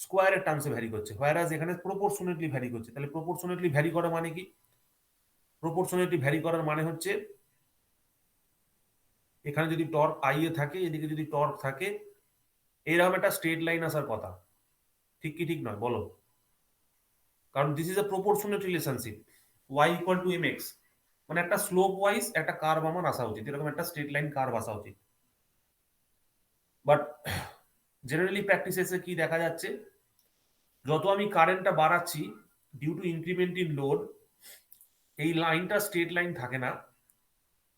স্কোয়ারের টার্মসে ভ্যারি করছে, হোয়ারাজ এখানে প্রপোর্শনেটলি ভ্যারি করছে। তাহলে প্রপোর্শনেটলি ভ্যারি করা মানে কি? প্রপোর্শনেটলি ভ্যারি করার মানে হচ্ছে, এখানে যদি টর্ক আই এ থাকে, এদিকে যদি টর্ক থাকে, এইরকম একটা স্ট্রেট লাইন আসার কথা। ঠিক কি ঠিক নয় বলো? কারণ this is a proportionate relationship, Y equal to M X, মানে একটা স্লোপ ওয়াইজ একটা কার্ভ আমার আসা উচিত, এরকম একটা স্ট্রেট লাইন কার্ভ আসা উচিত। বাট জেনারেলি প্র্যাকটিসে কি দেখা যাচ্ছে? যত আমি কারেন্টটা বাড়াচ্ছি due to increment in load, এই লাইনটা স্ট্রেট লাইন থাকে না,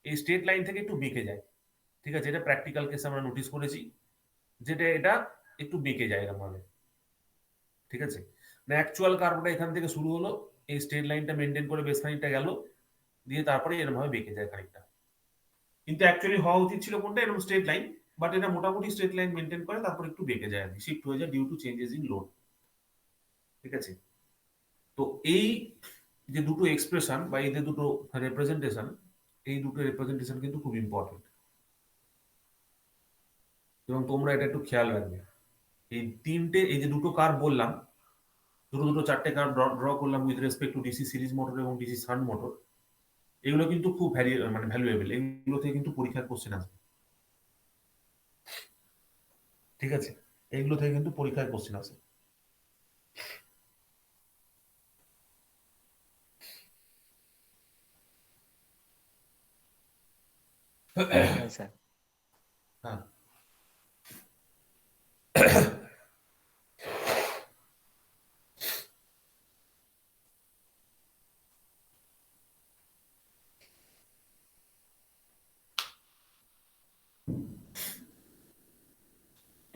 এই স্ট্রেট লাইন থেকে একটু বেঁকে যায়। ঠিক আছে, এটা প্র্যাকটিক্যাল কেসে আমরা নোটিস করেছি, যেটা এটা একটু বেঁকে যায় এরকম ভাবে। ঠিক আছে, না অ্যাকচুয়াল কার্ভটা এখান থেকে শুরু হলো, এই স্ট্রেট লাইনটা মেনটেন করে বেস খানিকটা গেল, দিয়ে তারপরে এরকম ভাবে বেঁকে যায় খানিকটা। কিন্তু অ্যাকচুয়ালি হওয়া উচিত ছিল কোনটা? এরকম স্ট্রেট লাইন, বাট এটা মোটামুটি স্ট্রেট লাইন মেনটেন করে, তারপর একটু বেঁকে যায়, শিফট হয়ে যায় due to changes in load. ঠিক আছে, তো এই যে দুটো এক্সপ্রেশন বা এই যে দুটো রিপ্রেজেন্টেশন, এই দুটো রিপ্রেজেন্টেশন কিন্তু খুব ইম্পর্টেন্ট, এবং তোমরা এটা একটু খেয়াল রাখবে। এই তিনটে, এই যে দুটো কার্ভ বললাম, দুটো চারটে কার্ভ ড্র করলাম with respect to DC series motor এবং ডিসি শান্ট মোটর, এগুলো কিন্তু খুব ভ্যালুয়েবল, এগুলো থেকে কিন্তু পরীক্ষার কোশ্চেন আসবে। ঠিক আছে, এইগুলো থেকে কিন্তু পরীক্ষায় কোশ্চেন আসে। হ্যাঁ স্যার। হ্যাঁ,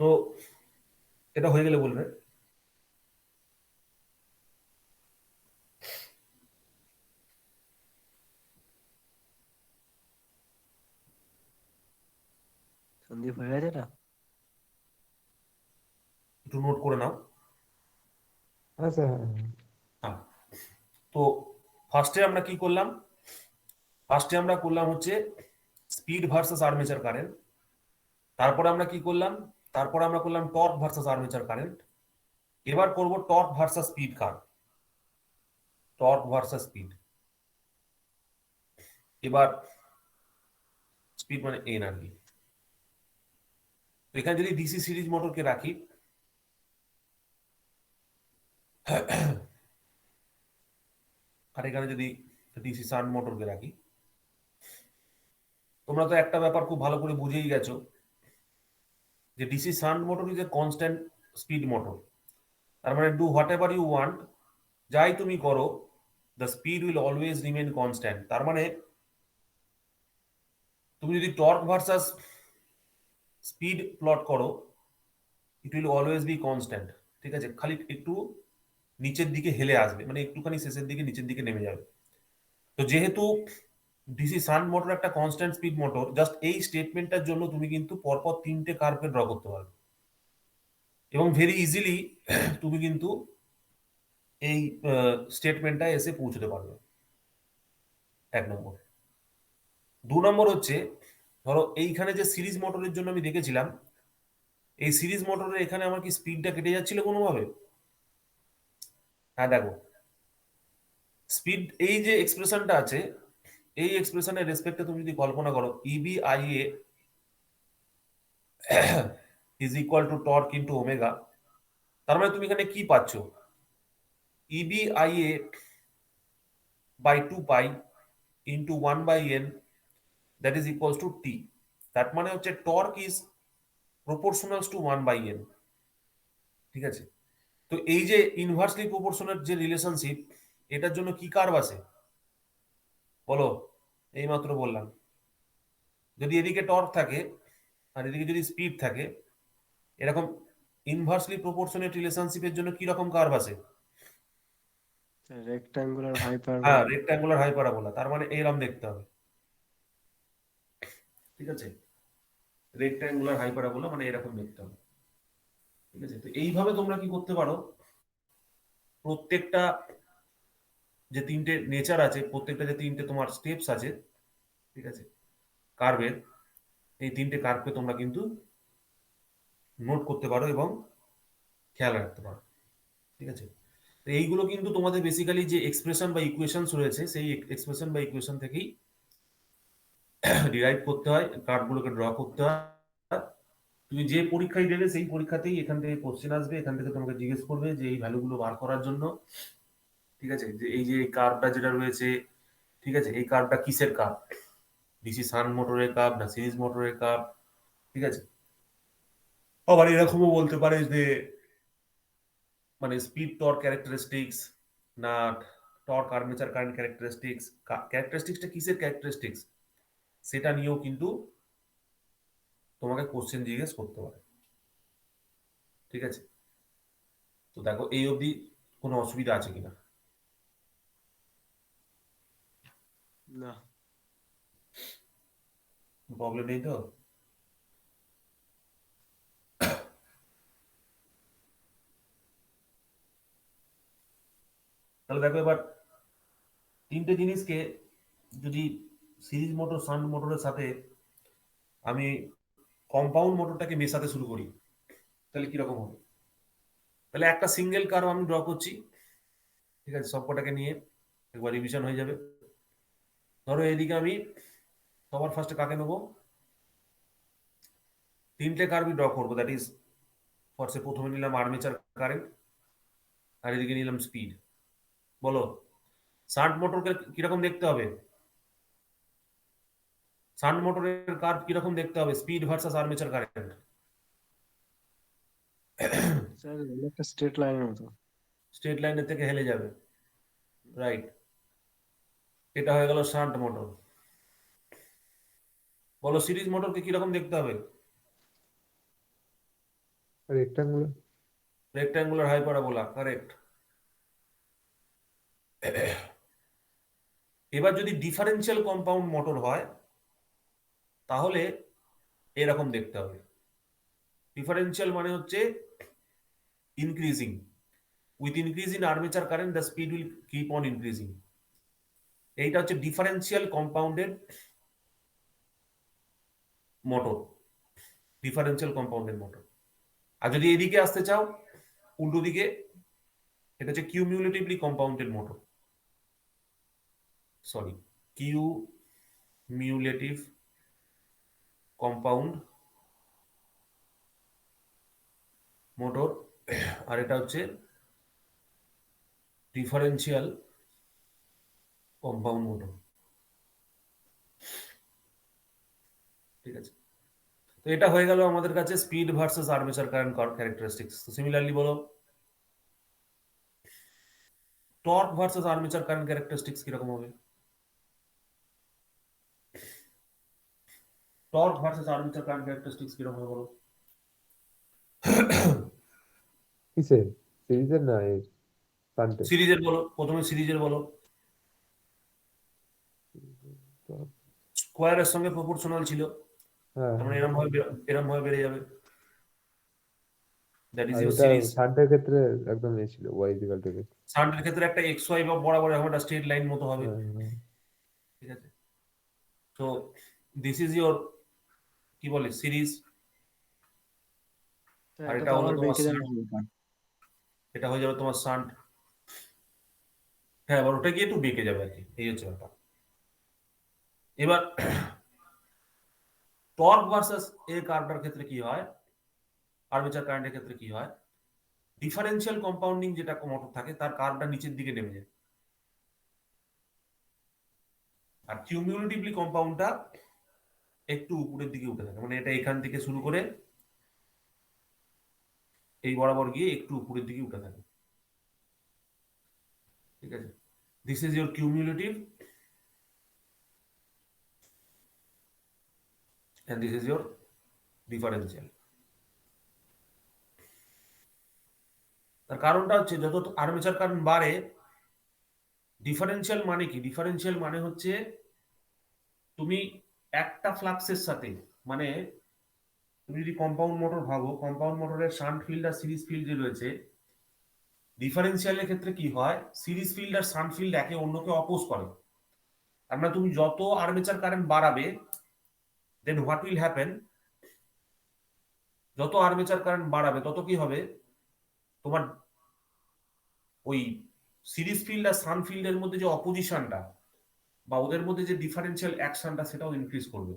তো এটা হয়ে গেলে বলবে। সন্দীপ হয়ে গেছে না? একটু নোট করে নাও। হ্যাঁ স্যার। হ্যাঁ, তো ফার্স্টে আমরা কি করলাম? ফার্স্টে আমরা করলাম হচ্ছে স্পিড ভার্সেস আর্মেচার কারেন্ট। তারপরে আমরা কি করলাম? তারপর আমরা করলাম টর্ক ভার্সাস আর্মেচার কারেন্ট। এবার করব torque versus speed curve. Torque versus speed. এবার স্পিড মানে এন আর কি। এখানে যদি ডিসি সিরিজ মোটরকে রাখি, আর এখানে যদি ডিসি শান্ট মোটরকে রাখি, তোমরা তো একটা ব্যাপার খুব ভালো করে বুঝেই গেছো যে DC shunt motor is a constant speed motor. তার মানে do whatever you want, যাই তুমি করো, the speed will always remain constant. তার মানে তুমি যদি টর্ক ভার্সাস স্পিড প্লট করো, it will always be constant. ঠিক আছে, খালি একটু নিচের দিকে হেলে আসবে, মানে একটুখানি শেষের দিকে নিচের দিকে নেমে যাবে। তো যেহেতু ডিসি শান্ট মোটর একটা কনস্ট্যান্ট স্পিড মোটর, জাস্ট এই স্টেটমেন্টটার জন্য তুমি কিন্তু পরপর তিনটে কার্ভকে ড্র করতে পারবে এবং ভেরি ইজিলি তুমি কিন্তু এই স্টেটমেন্টটা এসে পৌঁছতে পারবে। এক নম্বর। দু নম্বর হচ্ছে, ধরো এইখানে যে সিরিজ মোটরের জন্য আমি দেখেছিলাম, এই সিরিজ মোটরের এখানে আমার কি স্পিডটা কেটে যাচ্ছিল কোনোভাবে? হ্যাঁ দেখো, স্পিড এই যে এক্সপ্রেশনটা আছে, এই এক্সপ্রেশনের রেসপেক্টে তুমি যদি কল্পনা করো EB I A is equal to torque into omega, তার মানে তুমি এখানে কি পাচ্ছ? EB I A by 2 pi into 1/n, that is equals to T. That মানে হচ্ছে torque is proportional two 1/n। ঠিক আছে, তো এই যে ইনভার্সলি প্রপোর্শনাল যে রিলেশনশিপ, এটার জন্য কি কার্ভ আছে বলো? এইমাত্র বললাম, যদি এদিকে টর্ক থাকে আর এদিকে যদি স্পিড থাকে, এরকম ইনভার্সলি প্রপোর্শনেট রিলেশনশিপের জন্য কি রকম কার্ভ আছে? রেক্টাঙ্গুলার হ্যাঁ, হাইপারবোলা। রেক্ট্যাঙ্গুলার হাইপারাবোলা। তার মানে এরকম দেখতে হবে। ঠিক আছে, রেক্ট্যাঙ্গুলার হাইপারাবোলা মানে এরকম দেখতে হবে। ঠিক আছে, তো এইভাবে তোমরা কি করতে পারো, প্রত্যেকটা যে তিনটে নেচার আছে, প্রত্যেকটা যে তিনটে তোমার স্টেপস আছে, ঠিক আছে, কার্ভের, এই তিনটে কার্ভকে তোমরা কিন্তু নোট করতে পারো এবং খেয়াল রাখতে পারো। ঠিক আছে, তো এইগুলো কিন্তু তোমাদের বেসিক্যালি যে এক্সপ্রেশন বা ইকুয়েশনস রয়েছে, সেই এক্সপ্রেশন বা ইকুয়েশন থেকেই ডিরাইভ করতে হয়, কার্ভগুলোকে ড্র করতে হয়। তুমি যে পরীক্ষায় দেবে সেই পরীক্ষাতেই এখান থেকে কোশ্চেন আসবে, এখান থেকে তোমাকে জিজ্ঞেস করবে যে এই ভ্যালুগুলো বার করার জন্য, ঠিক আছে, যে এই যে কার্ভটা যেটা রয়েছে, ঠিক আছে, এই কার্ভটা কিসের কার্ভ? ডিসি শান্ট মোটরের কার্ভ না সিরিজ মোটরের কার্ভ? ঠিক আছে, আবার এরকমও বলতে পারে যে মানে স্পিড টর্ক ক্যারেক্টারিস্টিক্স না টর্ক আর্মেচার কারেন্ট ক্যারেক্টারিস্টিক্স, ক্যারেক্টারিস্টিক্সটা কিসের ক্যারেক্টারিস্টিক্স, সেটা নিয়েও কিন্তু তোমাকে কোশ্চেন জিজ্ঞেস করতে পারে। ঠিক আছে, তো দেখো এই অবধি কোনো অসুবিধা আছে কিনা? না। প্রবলেম নেই তো? তাহলে দেখো এবার তিনটে জিনিসকে যদি সিরিজ মোটর শান্ট মোটরের সাথে আমি কম্পাউন্ড মোটরটাকে মেশাতে শুরু করি, তাহলে কিরকম হবে? তাহলে একটা সিঙ্গেল কার্ভ আমি ড্র করছি। ঠিক আছে, সবকটাকে নিয়ে একবার রিভিশন হয়ে যাবে। ধরো এইদিকে আমি সবার ফার্স্টে কাকে নেবো? তিনটে কার্ভই ড্র করবো, দ্যাট ইজ ফার্স্টে প্রথমে নিলাম আর্মেচার কারেন্ট, আর এদিকে নিলাম স্পিড। বলো শান্ট মোটরকে কিরকম দেখতে হবে? শান্ট মোটরের কার্ভ কিরকম দেখতে হবে speed versus armature current? Sir একটা স্ট্রেট লাইনের মতো। স্ট্রেট লাইনের থেকে হেলে যাবে, রাইট। এটা হয়ে গেল শান্ট মোটর। বলো সিরিজ মোটরকে কিরকম দেখতে হবে? রেক্টাঙ্গুলার। Rectangular hyperbola, correct. এবার যদি ডিফারেন্সিয়াল কম্পাউন্ড মোটর হয়, তাহলে এরকম দেখতে হবে। ডিফারেন্সিয়াল মানে হচ্ছে increasing, with increase in armature current the speed will keep on increasing. এইটা হচ্ছে differential compounded motor, differential compounded motor. আর যদি এদিকে আসতে চাও উল্টো দিকে, এটা হচ্ছে cumulatively compounded motor, sorry cumulative compound motor, আর এটা হচ্ছে ডিফারেন্সিয়াল কম্পাউন্ড মোটর। ঠিক আছে, তো এটা হয়ে গেল আমাদের কাছে speed versus armature current characteristics. তো সিমিলারলি বলো torque versus armature current characteristics কিরকম হবে? Torque versus armature current characteristics কিরকম হবে বলো? কিসের সিরিজের না এর কারেন্টের? সিরিজের বলো, প্রথমে সিরিজের বলো। স্কোয়ারের সঙ্গে প্রপোর্শনাল ছিল, হ্যাঁ তার মানে হ্যাঁ। এরম ভাবে বেড়ে যাবে। দ্যাট ইজ আর ইউর এটা সিরিজ। শান্টের ক্ষেত্রে একদম এ ছিল ওয়াই ইকুয়াল টু এক্স। শান্টের ক্ষেত্রে একটা এক্স ওয়াই বা বরাবর এরকম একটা স্ট্রেট লাইন মতো হবে। হ্যাঁ হ্যাঁ। ঠিক আছে, তো দিস ইজ ইওর কি বলে সিরিজ, আর এটা এটা তো হলো আবার তোমার বেঁকে যাবে শান্ট, হালকা। এটা হয়ে যাবে তোমার শান্ট। হ্যাঁ, এবার ওটা গিয়ে একটু বেঁকে যাবে আর কি, এই হচ্ছে ব্যাপার। এবার টর্ক ভার্সেস এ কার্ভটার ক্ষেত্রে কি হয়, আর্মেচার কারেন্টের ক্ষেত্রে কি হয়, ডিফারেন্সিয়াল কম্পাউন্ডিং যেটা মোটর থাকে তার কার্ভটা নিচের দিকে নেমে যায়, আর কিউমিউলেটিভলি কম্পাউন্ডটা একটু উপরের দিকে উঠে থাকে। মানে এটা এখান থেকে শুরু করে এই বরাবর গিয়ে একটু উপরের দিকে উঠে থাকে। ঠিক আছে, this is your cumulative and this is your differential। তার কারণটা হচ্ছে যত আর্মেচার কারেন্ট বাড়ে, ডিফারেন্সিয়াল মানে কি? ডিফারেন্সিয়াল মানে হচ্ছে তুমি একটা ফ্লাক্সের সাথে, মানে তুমি যদি কম্পাউন্ড মোটর ভাবো, কম্পাউন্ড মোটরের শান্ট ফিল্ড আর সিরিজ ফিল্ড যে রয়েছে, ডিফারেন্সিয়ালের ক্ষেত্রে কি হয়, সিরিজ ফিল্ড আর শান্ট ফিল্ড একে অন্যকে অপোজ করে। তার মানে তুমি যত আর্মেচার কারেন্ট বাড়াবে, দেন হোয়াট উইল হ্যাপেন, যত আর্মেচার কারেন্ট বাড়াবে তত কি হবে, তোমার ওই সিরিজ ফিল্ড আর শান্ট ফিল্ডের মধ্যে যে অপোজিশনটা বা ওদের মধ্যে যে ডিফারেন্সিয়াল অ্যাকশনটা সেটাও ইনক্রিজ করবে।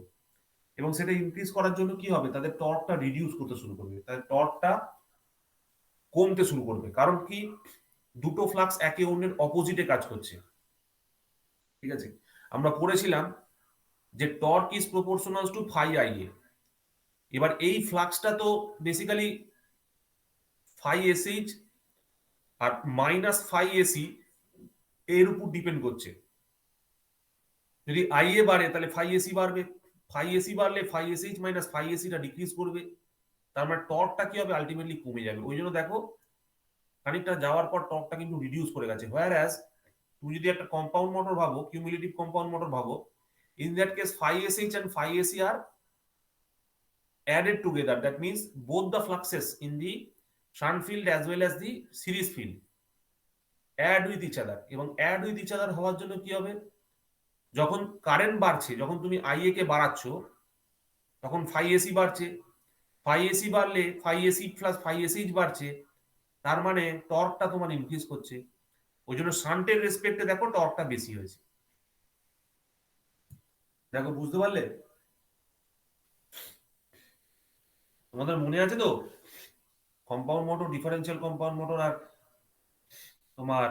এবং সেটা ইনক্রিজ করার জন্য কি হবে, তাদের টর্কটা রিডিউস করতে শুরু করবে, তাদের টর্কটা কমতে শুরু করবে। কারণ কি, দুটো ফ্লাক্স একে অন্যের অপোজিটে কাজ করছে। ঠিক আছে, আমরা পড়েছিলাম যে torque is proportional to phi I A. এবার এই ফ্লাক্সটা তো বেসিক্যালি ফাই এস এইচ আর মাইনাস ফাই এসি এর উপর ডিপেন্ড করছে। যদি আই এ বাড়ে তাহলে ফাই এসি বাড়বে, ফাই এসি বাড়লে phi S H minus phi এসিটা ডিক্রিজ করবে, তার মানে টর্কটা কি হবে, আলটিমেটলি কমে যাবে। ওই জন্য দেখো খানিকটা যাওয়ার পর টর্কটা কিন্তু রিডিউস করে গেছে। হোয়ার অ্যাজ তুমি যদি একটা কম্পাউন্ড মোটর ভাবো, কিউমুলেটিভ কম্পাউন্ড মোটর ভাবো, in that case phi sh and phi ac are added together, that means both the fluxes in the shunt field as well as the series field add with each other। এবং add with each other হওয়ার জন্য কি হবে, যখন current বাড়ছে, যখন তুমি IA কে বাড়াচ্ছ, তখন phi ac বাড়ছে, phi ac বাড়লে phi ac plus phi sh বাড়ছে, তার মানে টর্কটা তোমার ইনক্রিজ করছে। ওই জন্য শান্টের রেসপেক্টে দেখো টর্কটা বেশি হয়েছে। দেখো, বুঝতে পারলে? তোমাদের মনে আছে তো compound motor, differential compound motor আর তোমার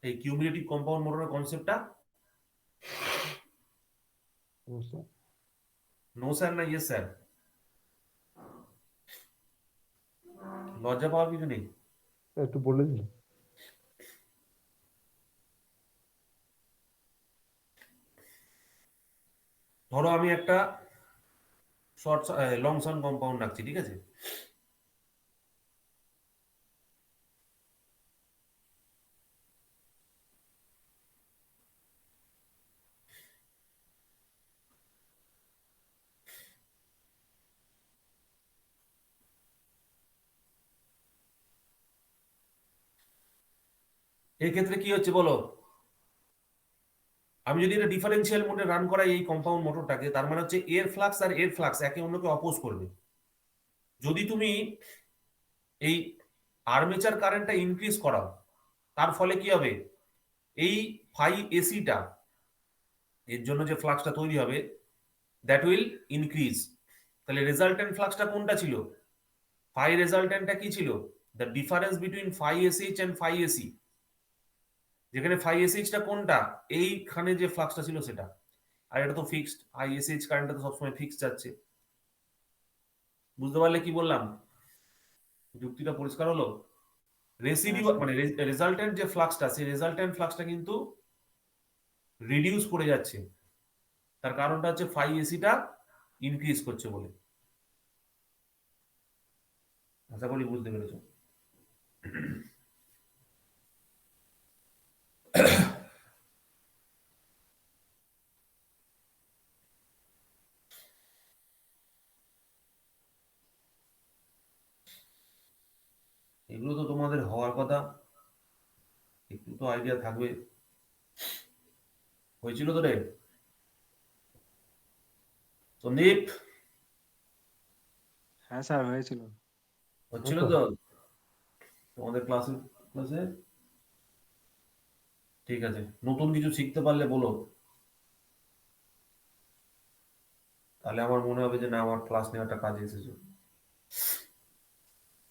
এই কিউমুলেটিভ কম্পাউন্ড মোটরের কনসেপ্টটা? নো স্যার না ইয়েস স্যার? লজ্জা পাওয়ার কিছু নেই। একটু বলে দিন। ধরো আমি একটা শর্ট লং সান কম্পাউন্ড রাখছি, ঠিক আছে? এই ক্ষেত্রে কি হচ্ছে বলো, আমি যদি এটা ডিফারেন্সিয়াল মোডে রান করাই এই কম্পাউন্ড মোটরটাকে, তার মানে হচ্ছে এর ফ্লাক্স আর এর ফ্লাক্স একে অন্যকে অপোজ করবে। যদি তুমি এই আর্মেচার কারেন্টটা ইনক্রিজ করাও, তার ফলে কি হবে, এই ফাই এসিটা এর জন্য যে ফ্লাক্সটা তৈরি হবে দ্যাট উইল ইনক্রিজ। তাহলে রেজাল্টেন্ট ফ্লাক্সটা কোনটা ছিল, ফাই রেজাল্টেন্টটা কি ছিল, the difference between phi SH and phi AC, যেখানে ফাই এসএইচটা কোনটা, এইখানে যে ফ্লাক্সটা ছিল সেটা, আর এটা তো ফিক্সড, আই এসএইচ কারেন্টটা তো সবসময় ফিক্সড যাচ্ছে। বুঝতে পারলে কি বললাম, যুক্তিটা পরিষ্কার হলো? Residue sir. মানে রেজাল্টেন্ট যে ফ্লাক্সটা, সেই রেজাল্টেন্ট ফ্লাক্সটা কিন্তু রিডিউস করে যাচ্ছে, তার কারণটা হচ্ছে ফাই এসিটা ইনক্রিজ করছে বলে। আশা করি বুঝতে পেরেছো। এগুলো তো তোমাদের হওয়ার কথা, একটু তো আইডিয়া থাকবে। হয়েছিল তো রে সন্দীপ? হ্যাঁ স্যার, হয়েছিল। হচ্ছিল তো তো তোমাদের ক্লাসে? ক্লাসে ঠিক আছে, নতুন কিছু শিখতে পারলে বলো, তাহলে আমার মনে হবে যে না, আমার ক্লাস নেওয়াটা কাজে এসেছে।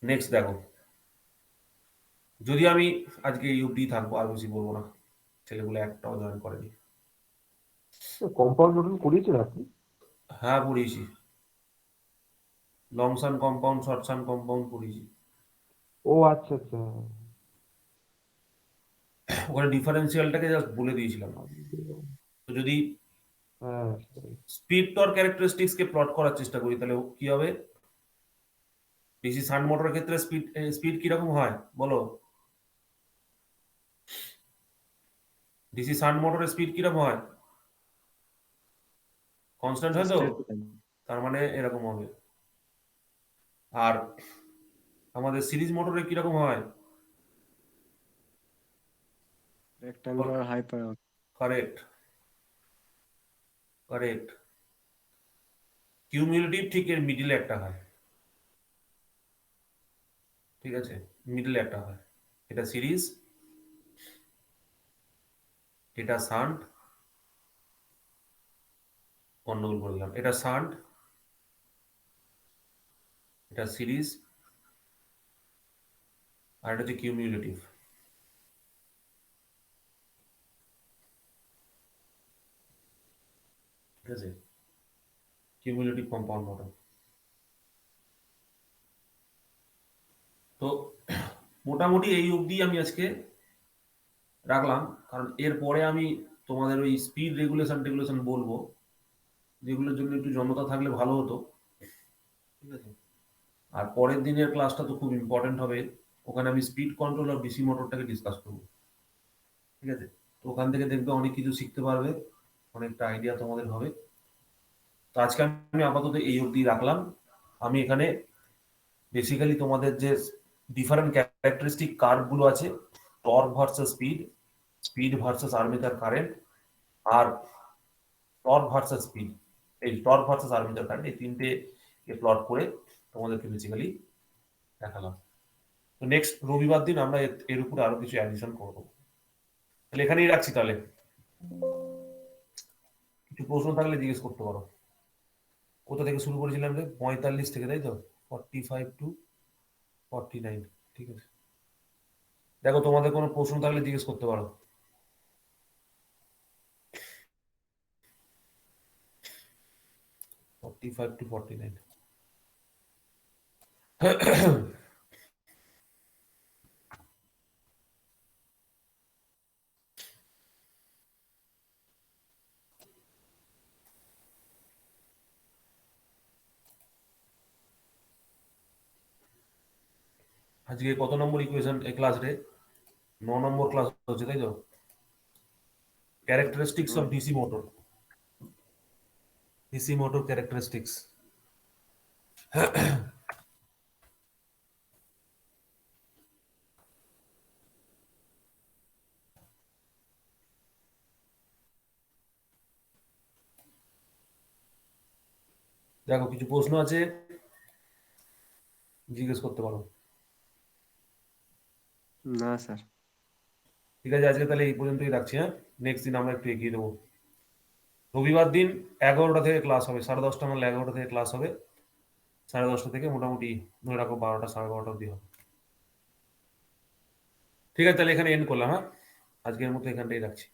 নেক্সট দেখো, যদি আমি আজকে এই অবধি থাকবো, আর বেশি বলবো না, ছেলেগুলো একটাও জয়েন করেনি। কম্পাউন্ড মডেল করিয়েছেন আপনি? হ্যাঁ পড়িয়েছি, লং সান কম্পাউন্ড, শর্ট সান কম্পাউন্ড পড়িয়েছি। ও আচ্ছা আচ্ছা। ওখানে ডিফারেন্সিয়ালটাকে জাস্ট বলে দিয়েছিলাম। তো যদি হ্যাঁ স্পিড টর্ক ক্যারেক্টারিস্টিক্স কে প্লট করার চেষ্টা করি, তাহলে কি হবে, ডিসি শান্ট মোটরের ক্ষেত্রে স্পিড স্পিড কিরকম হয় বলো, ডিসি শান্ট মোটরের স্পিড কিরকম হয়, কনস্ট্যান্ট হয় তো, স্ট্রেট লাইন। তার মানে এরকম হবে। আর আমাদের সিরিজ মোটরে কিরকম হয়, rectangular hyper. Correct, correct. Cumulative ঠিক এর মিডিলে একটা হয়, ঠিক আছে, মিডলে একটা হয়। এটা সিরিজ, এটা শান্ট, গন্ডগোল করে দিলাম, এটা শান্ট, এটা সিরিজ, আর এটা হচ্ছে কিউমুলেটিভ। ঠিক আছে, কিউমুলেটিভ কম্পাউন্ড মডেল। তো মোটামুটি এই অবধি আমি আজকে রাখলাম, কারণ এরপরে আমি তোমাদের ওই স্পিড রেগুলেশন টেগুলেশন বলবো, যেগুলোর জন্য একটু জনতা থাকলে ভালো হতো। ঠিক আছে, আর পরের দিনের ক্লাসটা তো খুব ইম্পর্টেন্ট হবে, ওখানে আমি স্পিড কন্ট্রোল আর ডিসি মোটরটাকে ডিসকাস করবো। ঠিক আছে, তো ওখান থেকে দেখবে অনেক কিছু শিখতে পারবে, অনেকটা আইডিয়া তোমাদের হবে। তো আজকে আমি আপাতত এই অবধি রাখলাম। আমি এখানে বেসিক্যালি তোমাদের যে ডিফারেন্ট ক্যারেক্টারিস্টিক কার্ভগুলো আছে, torque versus speed, speed versus armature current, আর টর্ক ভার্সেস স্পিড, এই টর্ক ভার্সেস আর্মেচার কারেন্ট, এই তিনটে প্লট করে তোমাদেরকে বেসিক্যালি দেখালাম। তো নেক্সট রবিবার দিন আমরা এর উপরে আরো কিছু অ্যাডিশন করবো। তাহলে এখানেই রাখছি, তাহলে কিছু প্রশ্ন থাকলে জিজ্ঞেস করতে পারো। কোথা থেকে শুরু করেছিলাম রে, 45 থেকে, তাই তো, 45 to 49। ঠিক আছে, দেখো তোমাদের কোনো প্রশ্ন থাকলে জিজ্ঞেস করতে পারো। 45 to 49। আজকে কত নম্বর ইকুয়েশন এই ক্লাস রে, 9 নম্বর ক্লাস হচ্ছে, তাই তো, characteristics of DC motor, DC motor characteristics. দেখো কিছু প্রশ্ন আছে, জিজ্ঞেস করতে পারো। না স্যার। ঠিক আছে, আজকে তাহলে এই পর্যন্তই রাখছি। হ্যাঁ, নেক্সট দিন আমরা একটু এগিয়ে দেবো। রবিবার দিন 11টা থেকে ক্লাস হবে, 10:30 মানে 11টা থেকে ক্লাস হবে, 10:30 থেকে মোটামুটি ধরে রাখো 12টা 12:30 অব্দি হবে। ঠিক আছে, তাহলে এখানে এন্ড করলাম। হ্যাঁ, আজকের মতো এখানটাই রাখছি।